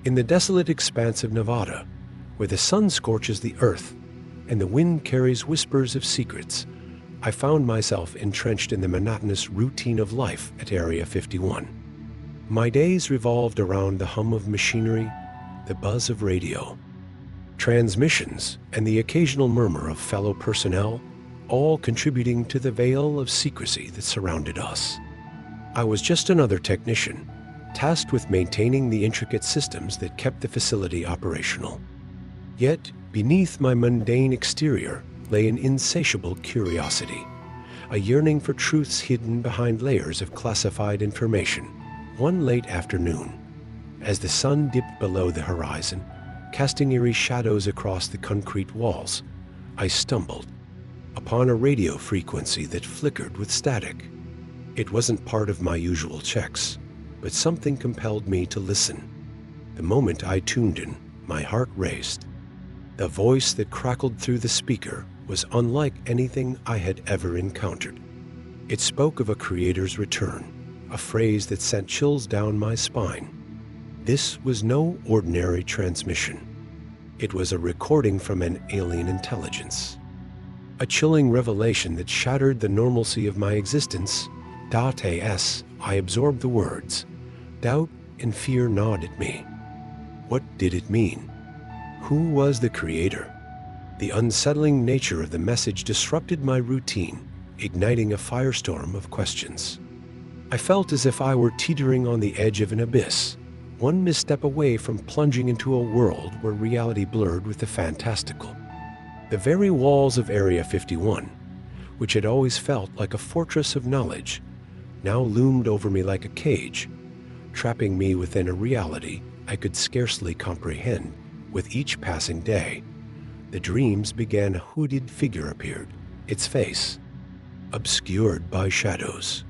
In the desolate expanse of Nevada, where the sun scorches the earth and the wind carries whispers of secrets, I found myself entrenched in the monotonous routine of life at Area 51. My days revolved around the hum of machinery, the buzz of radio, transmissions, and the occasional murmur of fellow personnel, all contributing to the veil of secrecy that surrounded us. I was just another technician, tasked with maintaining the intricate systems that kept the facility operational. Yet, beneath my mundane exterior lay an insatiable curiosity, a yearning for truths hidden behind layers of classified information. One late afternoon, as the sun dipped below the horizon, casting eerie shadows across the concrete walls, I stumbled upon a radio frequency that flickered with static. It wasn't part of my usual checks, but something compelled me to listen. The moment I tuned in, my heart raced. The voice that crackled through the speaker was unlike anything I had ever encountered. It spoke of a creator's return, a phrase that sent chills down my spine. This was no ordinary transmission. It was a recording from an alien intelligence. A chilling revelation that shattered the normalcy of my existence. As I absorbed the words, doubt and fear gnawed at me. What did it mean? Who was the creator? The unsettling nature of the message disrupted my routine, igniting a firestorm of questions. I felt as if I were teetering on the edge of an abyss, one misstep away from plunging into a world where reality blurred with the fantastical. The very walls of Area 51, which had always felt like a fortress of knowledge, now loomed over me like a cage, trapping me within a reality I could scarcely comprehend. With each passing day, the dreams began. A hooded figure appeared, its face obscured by shadows.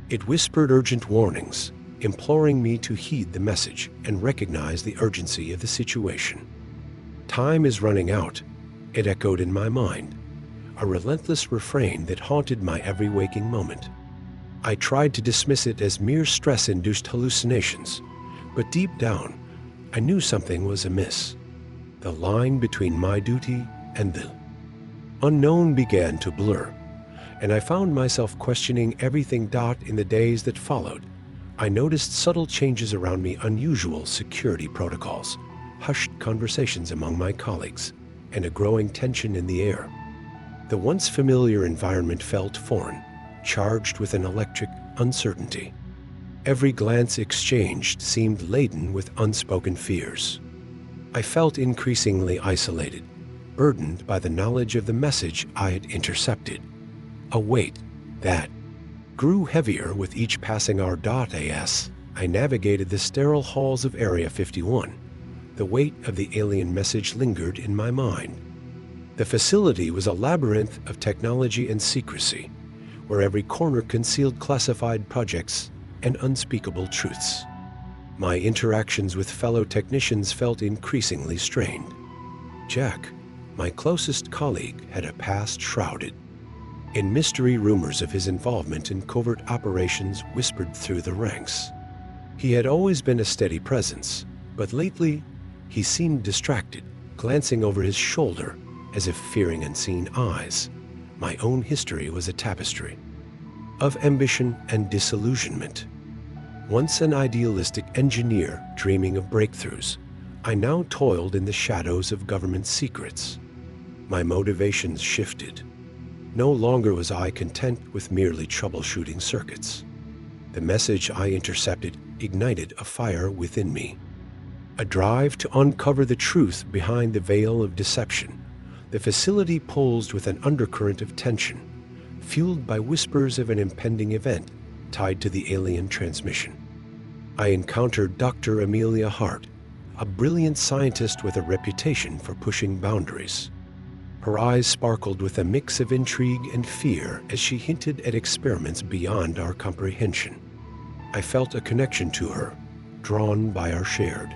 It whispered urgent warnings, imploring me to heed the message and recognize the urgency of the situation. Time is running out, it echoed in my mind, a relentless refrain that haunted my every waking moment. I tried to dismiss it as mere stress-induced hallucinations, but deep down, I knew something was amiss. The line between my duty and the unknown began to blur, and I found myself questioning everything. In the days that followed, I noticed subtle changes around me, unusual security protocols, hushed conversations among my colleagues, and a growing tension in the air. The once familiar environment felt foreign, charged with an electric uncertainty. Every glance exchanged seemed laden with unspoken fears. I felt increasingly isolated, burdened by the knowledge of the message I had intercepted. A weight that grew heavier with each passing hour. As I navigated the sterile halls of Area 51, the weight of the alien message lingered in my mind. The facility was a labyrinth of technology and secrecy, where every corner concealed classified projects and unspeakable truths. My interactions with fellow technicians felt increasingly strained. Jack, my closest colleague, had a past shrouded in mystery. Rumors of his involvement in covert operations whispered through the ranks. He had always been a steady presence, but lately he seemed distracted, glancing over his shoulder as if fearing unseen eyes. My own history was a tapestry of ambition and disillusionment. Once an idealistic engineer dreaming of breakthroughs, I now toiled in the shadows of government secrets. My motivations shifted. No longer was I content with merely troubleshooting circuits. The message I intercepted ignited a fire within me, a drive to uncover the truth behind the veil of deception. The facility pulsed with an undercurrent of tension, fueled by whispers of an impending event tied to the alien transmission. I encountered Dr. Amelia Hart, a brilliant scientist with a reputation for pushing boundaries. Her eyes sparkled with a mix of intrigue and fear as she hinted at experiments beyond our comprehension. I felt a connection to her, drawn by our shared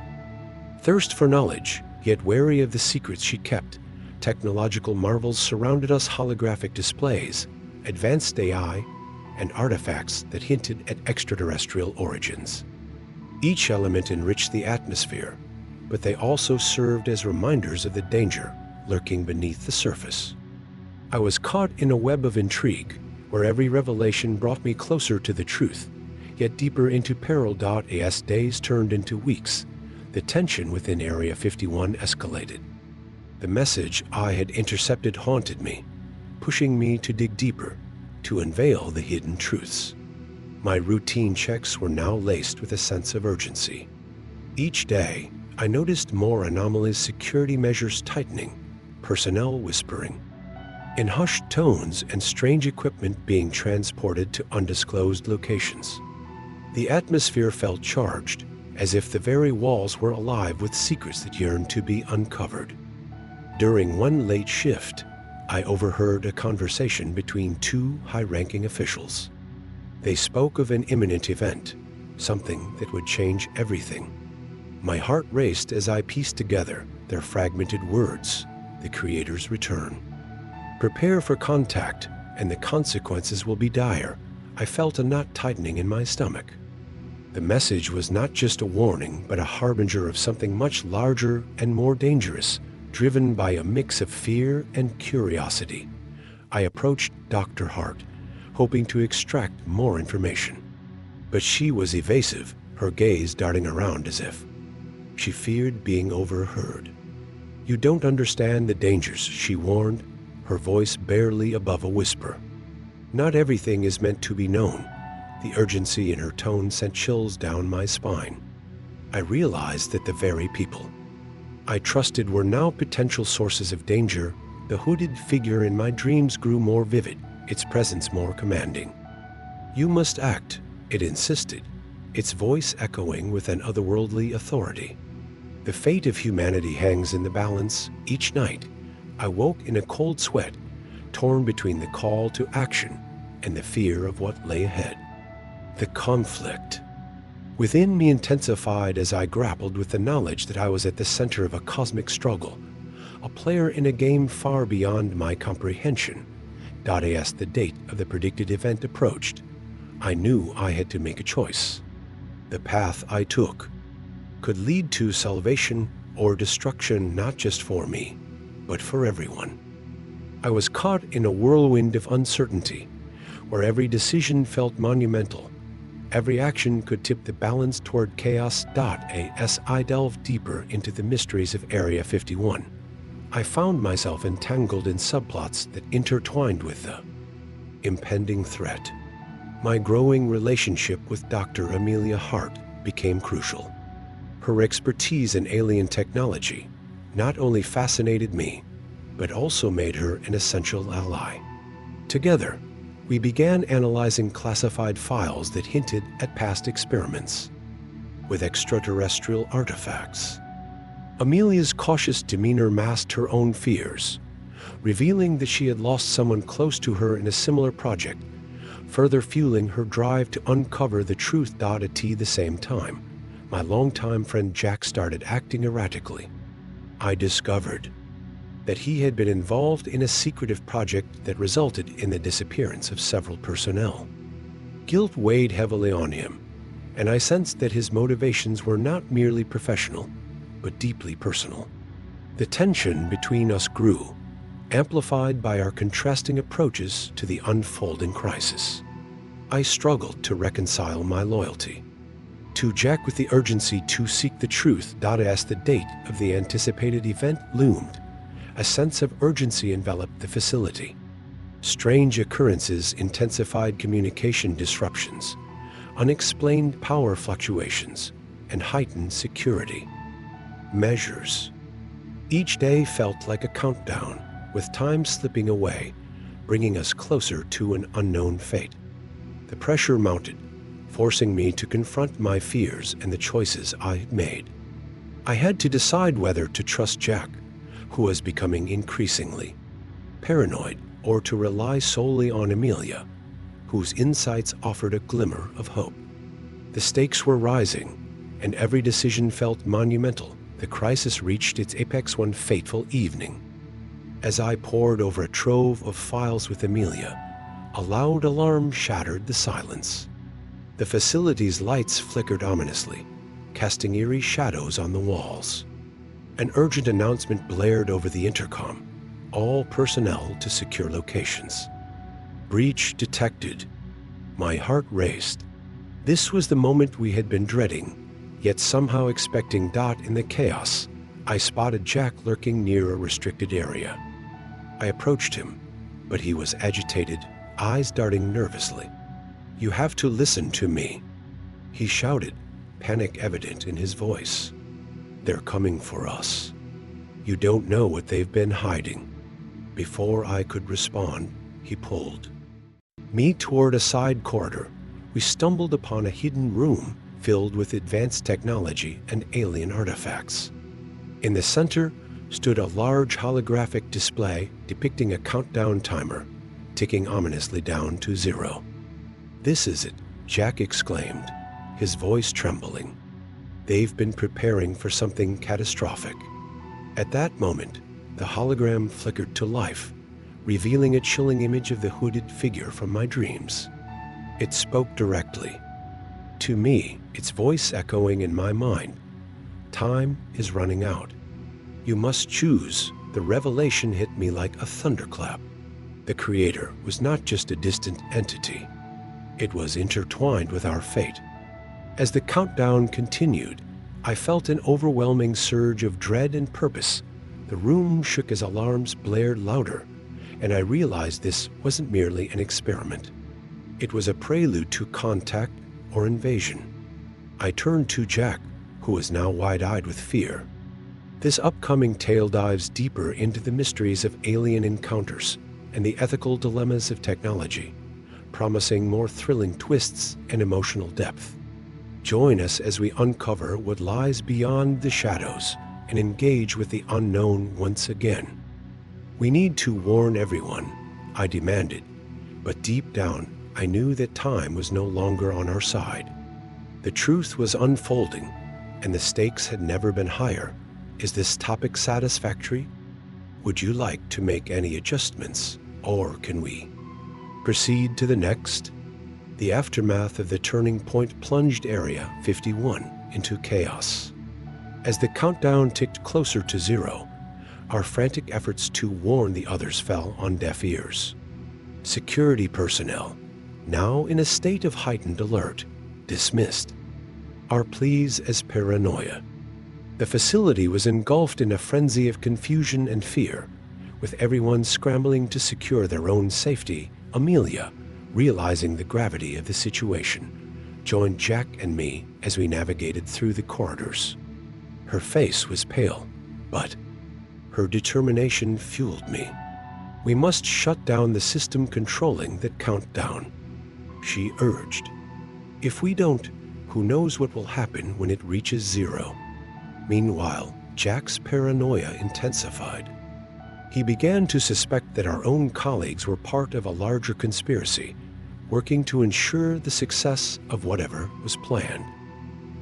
thirst for knowledge, yet wary of the secrets she kept. Technological marvels surrounded us: holographic displays, advanced AI, and artifacts that hinted at extraterrestrial origins. Each element enriched the atmosphere, but they also served as reminders of the danger lurking beneath the surface. I was caught in a web of intrigue, where every revelation brought me closer to the truth, yet deeper into peril. As days turned into weeks, the tension within Area 51 escalated. The message I had intercepted haunted me, pushing me to dig deeper, to unveil the hidden truths. My routine checks were now laced with a sense of urgency. Each day, I noticed more anomalous security measures tightening, personnel whispering, in hushed tones, and strange equipment being transported to undisclosed locations. The atmosphere felt charged, as if the very walls were alive with secrets that yearned to be uncovered. During one late shift, I overheard a conversation between two high-ranking officials. They spoke of an imminent event, something that would change everything. My heart raced as I pieced together their fragmented words: the Creator's return. Prepare for contact, and the consequences will be dire. I felt a knot tightening in my stomach. The message was not just a warning, but a harbinger of something much larger and more dangerous, driven by a mix of fear and curiosity. I approached Dr. Hart, hoping to extract more information. But she was evasive, her gaze darting around as if she feared being overheard. "You don't understand the dangers," she warned, her voice barely above a whisper. "Not everything is meant to be known." The urgency in her tone sent chills down my spine. I realized that the very people I trusted were now potential sources of danger. The hooded figure in my dreams grew more vivid, its presence more commanding. "You must act," it insisted, its voice echoing with an otherworldly authority. The fate of humanity hangs in the balance. Each night, I woke in a cold sweat, torn between the call to action and the fear of what lay ahead. The conflict within me intensified as I grappled with the knowledge that I was at the center of a cosmic struggle, a player in a game far beyond my comprehension. As the date of the predicted event approached, I knew I had to make a choice. The path I took could lead to salvation or destruction, not just for me, but for everyone. I was caught in a whirlwind of uncertainty, where every decision felt monumental. Every action could tip the balance toward chaos. As I delved deeper into the mysteries of Area 51, I found myself entangled in subplots that intertwined with the impending threat. My growing relationship with Dr. Amelia Hart became crucial. Her expertise in alien technology not only fascinated me, but also made her an essential ally. Together, we began analyzing classified files that hinted at past experiments with extraterrestrial artifacts. Amelia's cautious demeanor masked her own fears, revealing that she had lost someone close to her in a similar project, further fueling her drive to uncover the truth. At the same time, my longtime friend Jack started acting erratically. I discovered that he had been involved in a secretive project that resulted in the disappearance of several personnel. Guilt weighed heavily on him, and I sensed that his motivations were not merely professional, but deeply personal. The tension between us grew, amplified by our contrasting approaches to the unfolding crisis. I struggled to reconcile my loyalty to Jack with the urgency to seek the truth. As the date of the anticipated event loomed, a sense of urgency enveloped the facility. Strange occurrences intensified communication disruptions, unexplained power fluctuations, and heightened security measures. Each day felt like a countdown, with time slipping away, bringing us closer to an unknown fate. The pressure mounted, forcing me to confront my fears and the choices I had made. I had to decide whether to trust Jack, who was becoming increasingly paranoid, or to rely solely on Amelia, whose insights offered a glimmer of hope. The stakes were rising, and every decision felt monumental. The crisis reached its apex one fateful evening. As I pored over a trove of files with Amelia, a loud alarm shattered the silence. The facility's lights flickered ominously, casting eerie shadows on the walls. An urgent announcement blared over the intercom. All personnel to secure locations. Breach detected. My heart raced. This was the moment we had been dreading, yet somehow expecting. In the chaos, I spotted Jack lurking near a restricted area. I approached him, but he was agitated, eyes darting nervously. "You have to listen to me," he shouted, panic evident in his voice. "They're coming for us. You don't know what they've been hiding." Before I could respond, he pulled me toward a side corridor. We stumbled upon a hidden room filled with advanced technology and alien artifacts. In the center stood a large holographic display depicting a countdown timer, ticking ominously down to 0. "This is it," Jack exclaimed, his voice trembling. "They've been preparing for something catastrophic." At that moment, the hologram flickered to life, revealing a chilling image of the hooded figure from my dreams. It spoke directly to me, its voice echoing in my mind. "Time is running out. You must choose." The revelation hit me like a thunderclap. The Creator was not just a distant entity. It was intertwined with our fate. As the countdown continued, I felt an overwhelming surge of dread and purpose. The room shook as alarms blared louder, and I realized this wasn't merely an experiment. It was a prelude to contact or invasion. I turned to Jack, who was now wide-eyed with fear. This upcoming tale dives deeper into the mysteries of alien encounters and the ethical dilemmas of technology, promising more thrilling twists and emotional depth. Join us as we uncover what lies beyond the shadows and engage with the unknown once again. "We need to warn everyone," I demanded, but deep down I knew that time was no longer on our side. The truth was unfolding, and the stakes had never been higher. Is this topic satisfactory? Would you like to make any adjustments, or can we proceed to the next? The aftermath of the turning point plunged Area 51 into chaos. As the countdown ticked closer to 0, our frantic efforts to warn the others fell on deaf ears. Security personnel, now in a state of heightened alert, dismissed our pleas as paranoia. The facility was engulfed in a frenzy of confusion and fear, with everyone scrambling to secure their own safety. Amelia, realizing the gravity of the situation, joined Jack and me as we navigated through the corridors. Her face was pale, but her determination fueled me. "We must shut down the system controlling that countdown," she urged. "If we don't, who knows what will happen when it reaches 0. Meanwhile, Jack's paranoia intensified. He began to suspect that our own colleagues were part of a larger conspiracy, working to ensure the success of whatever was planned.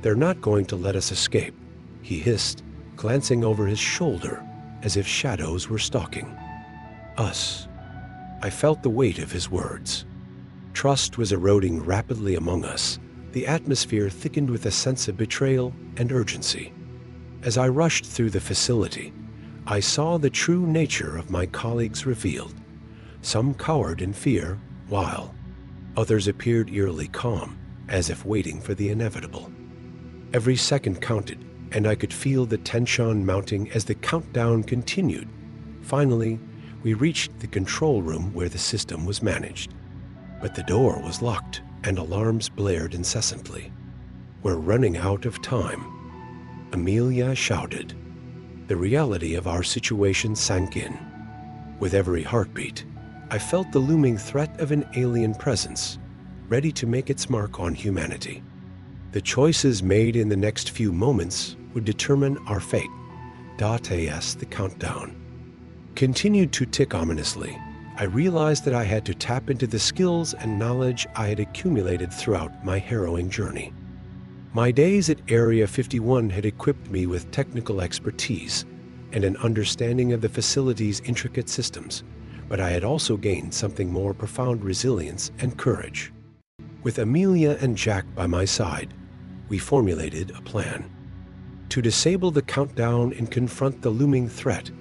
"They're not going to let us escape," he hissed, glancing over his shoulder as if shadows were stalking us. I felt the weight of his words. Trust was eroding rapidly among us. The atmosphere thickened with a sense of betrayal and urgency. As I rushed through the facility, I saw the true nature of my colleagues revealed. Some cowered in fear, while others appeared eerily calm, as if waiting for the inevitable. Every second counted, and I could feel the tension mounting as the countdown continued. Finally, we reached the control room where the system was managed. But the door was locked, and alarms blared incessantly. "We're running out of time," Amelia shouted. The reality of our situation sank in. With every heartbeat, I felt the looming threat of an alien presence, ready to make its mark on humanity. The choices made in the next few moments would determine our fate. As the countdown continued to tick ominously, I realized that I had to tap into the skills and knowledge I had accumulated throughout my harrowing journey. My days at Area 51 had equipped me with technical expertise and an understanding of the facility's intricate systems, but I had also gained something more: profound resilience and courage. With Amelia and Jack by my side, we formulated a plan. To disable the countdown and confront the looming threat,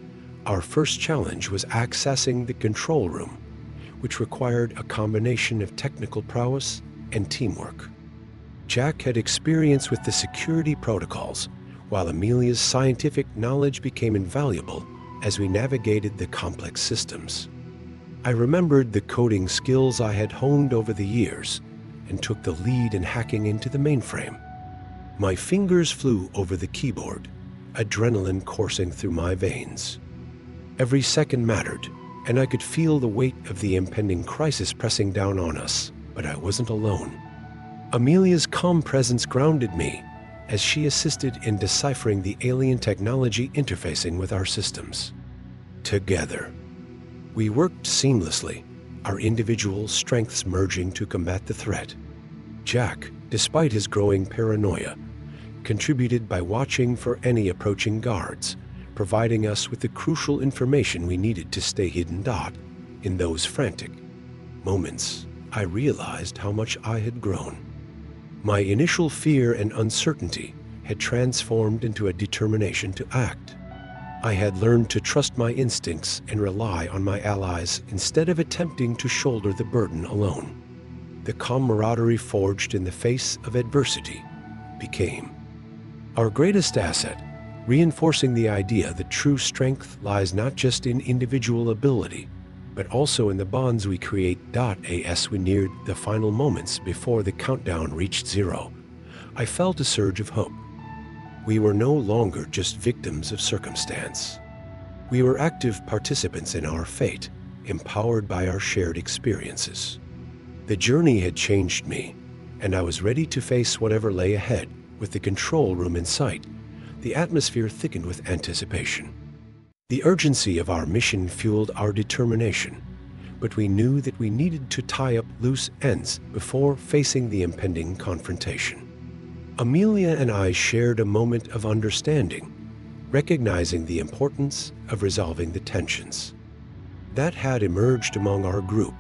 our first challenge was accessing the control room, which required a combination of technical prowess and teamwork. Jack had experience with the security protocols, while Amelia's scientific knowledge became invaluable as we navigated the complex systems. I remembered the coding skills I had honed over the years and took the lead in hacking into the mainframe. My fingers flew over the keyboard, adrenaline coursing through my veins. Every second mattered, and I could feel the weight of the impending crisis pressing down on us, but I wasn't alone. Amelia's calm presence grounded me as she assisted in deciphering the alien technology interfacing with our systems. Together, we worked seamlessly, our individual strengths merging to combat the threat. Jack, despite his growing paranoia, contributed by watching for any approaching guards, providing us with the crucial information we needed to stay hidden. In those frantic moments, I realized how much I had grown. My initial fear and uncertainty had transformed into a determination to act. I had learned to trust my instincts and rely on my allies instead of attempting to shoulder the burden alone. The camaraderie forged in the face of adversity became our greatest asset, reinforcing the idea that true strength lies not just in individual ability, but also in the bonds we create. As we neared the final moments before the countdown reached 0, I felt a surge of hope. We were no longer just victims of circumstance. We were active participants in our fate, empowered by our shared experiences. The journey had changed me, and I was ready to face whatever lay ahead. With the control room in sight, the atmosphere thickened with anticipation. The urgency of our mission fueled our determination, but we knew that we needed to tie up loose ends before facing the impending confrontation. Amelia and I shared a moment of understanding, recognizing the importance of resolving the tensions that had emerged among our group.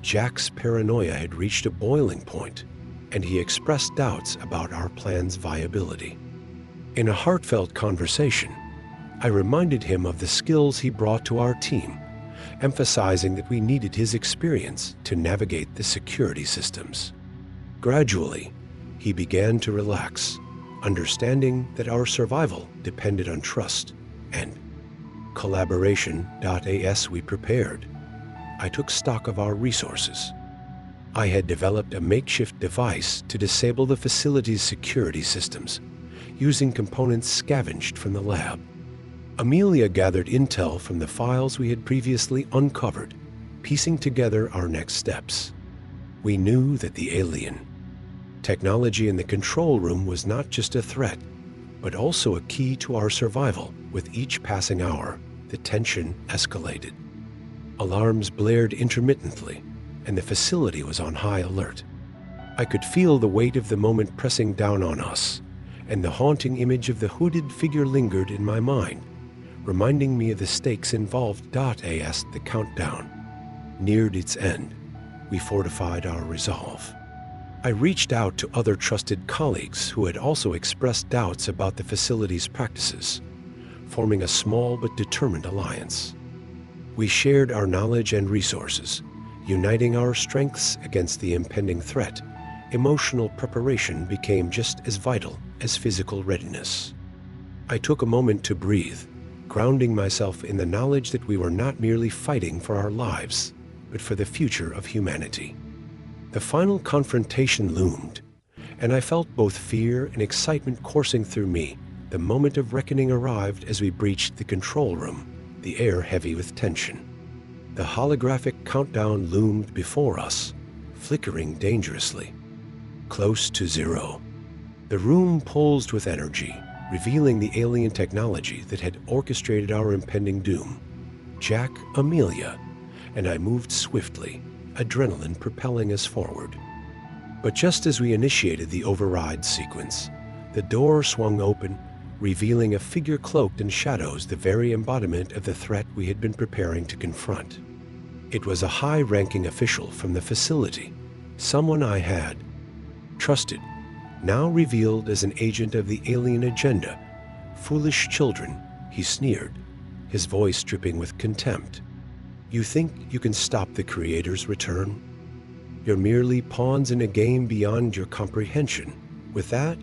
Jack's paranoia had reached a boiling point, and he expressed doubts about our plan's viability. In a heartfelt conversation, I reminded him of the skills he brought to our team, emphasizing that we needed his experience to navigate the security systems. Gradually, he began to relax, understanding that our survival depended on trust and collaboration. As we prepared, I took stock of our resources. I had developed a makeshift device to disable the facility's security systems, using components scavenged from the lab. Amelia gathered intel from the files we had previously uncovered, piecing together our next steps. We knew that the alien technology in the control room was not just a threat, but also a key to our survival. With each passing hour, the tension escalated. Alarms blared intermittently, and the facility was on high alert. I could feel the weight of the moment pressing down on us, and the haunting image of the hooded figure lingered in my mind, reminding me of the stakes involved. As the countdown neared its end, we fortified our resolve. I reached out to other trusted colleagues who had also expressed doubts about the facility's practices, forming a small but determined alliance. We shared our knowledge and resources, uniting our strengths against the impending threat. Emotional preparation became just as vital as physical readiness. I took a moment to breathe, grounding myself in the knowledge that we were not merely fighting for our lives, but for the future of humanity. The final confrontation loomed, and I felt both fear and excitement coursing through me. The moment of reckoning arrived as we breached the control room, the air heavy with tension. The holographic countdown loomed before us, flickering dangerously. Close to 0. The room pulsed with energy, revealing the alien technology that had orchestrated our impending doom. Jack, Amelia, and I moved swiftly, adrenaline propelling us forward. But just as we initiated the override sequence, the door swung open, revealing a figure cloaked in shadows, the very embodiment of the threat we had been preparing to confront. It was a high-ranking official from the facility, someone I had trusted, now revealed as an agent of the alien agenda, "Foolish children," he sneered, his voice dripping with contempt. "You think you can stop the Creator's return? You're merely pawns in a game beyond your comprehension." With that,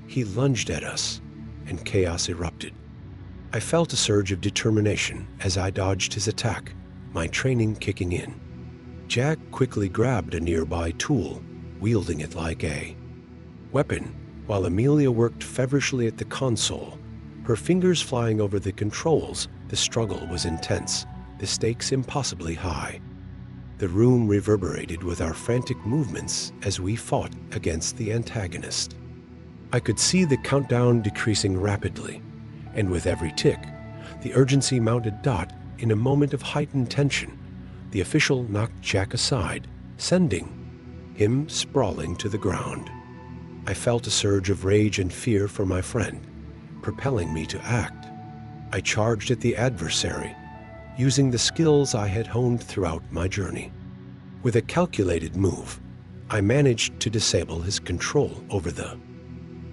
he lunged at us, and chaos erupted. I felt a surge of determination as I dodged his attack, my training kicking in. Jack quickly grabbed a nearby tool, wielding it like a weapon, while Amelia worked feverishly at the console, her fingers flying over the controls. The struggle was intense, the stakes impossibly high. The room reverberated with our frantic movements as we fought against the antagonist. I could see the countdown decreasing rapidly, and with every tick, the urgency mounted. In a moment of heightened tension, the official knocked Jack aside, sending him sprawling to the ground. I felt a surge of rage and fear for my friend, propelling me to act. I charged at the adversary, using the skills I had honed throughout my journey. With a calculated move, I managed to disable his control over the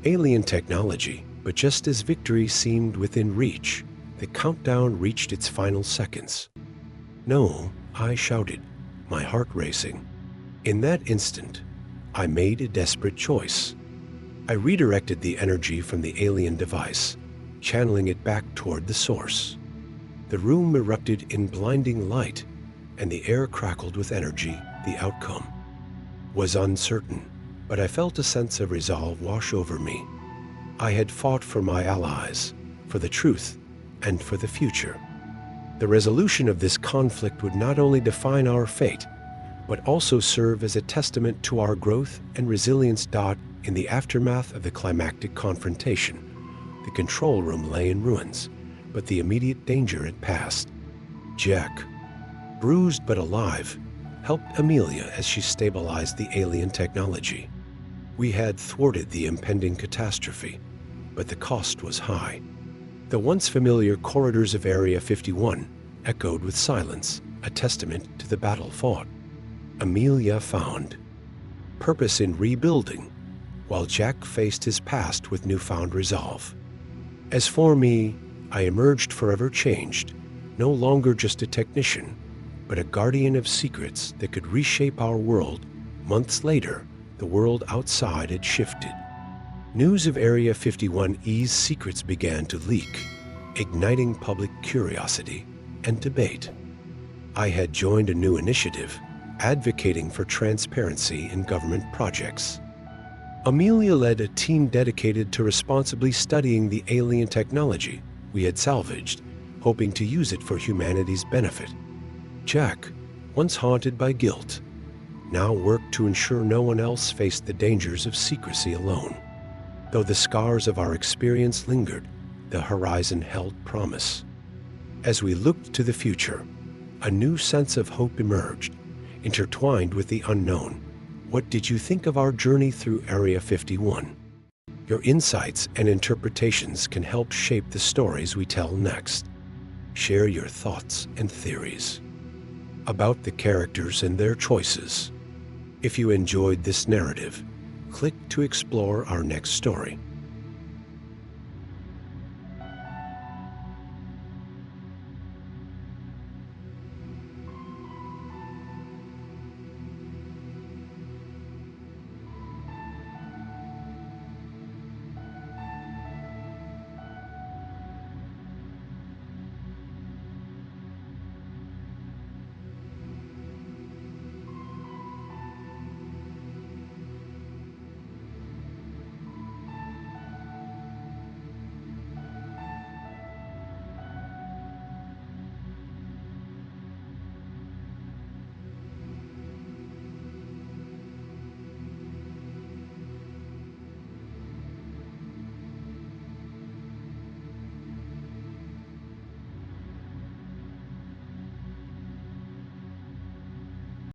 alien technology, but just as victory seemed within reach, the countdown reached its final seconds. "No," I shouted, my heart racing. In that instant, I made a desperate choice. I redirected the energy from the alien device, channeling it back toward the source. The room erupted in blinding light, and the air crackled with energy. The outcome was uncertain, but I felt a sense of resolve wash over me. I had fought for my allies, for the truth, and for the future. The resolution of this conflict would not only define our fate, but also serve as a testament to our growth and resilience. In the aftermath of the climactic confrontation, the control room lay in ruins, but the immediate danger had passed. Jack, bruised but alive, helped Amelia as she stabilized the alien technology. We had thwarted the impending catastrophe, but the cost was high. The once familiar corridors of Area 51 echoed with silence, a testament to the battle fought. Amelia found purpose in rebuilding, while Jack faced his past with newfound resolve. As for me, I emerged forever changed, no longer just a technician, but a guardian of secrets that could reshape our world. Months later, the world outside had shifted. News of Area 51E's secrets began to leak, igniting public curiosity and debate. I had joined a new initiative, advocating for transparency in government projects. Amelia led a team dedicated to responsibly studying the alien technology we had salvaged, hoping to use it for humanity's benefit. Jack, once haunted by guilt, now worked to ensure no one else faced the dangers of secrecy alone. Though the scars of our experience lingered, the horizon held promise. As we looked to the future, a new sense of hope emerged, intertwined with the unknown. What did you think of our journey through Area 51? Your insights and interpretations can help shape the stories we tell next. Share your thoughts and theories about the characters and their choices. If you enjoyed this narrative, click to explore our next story.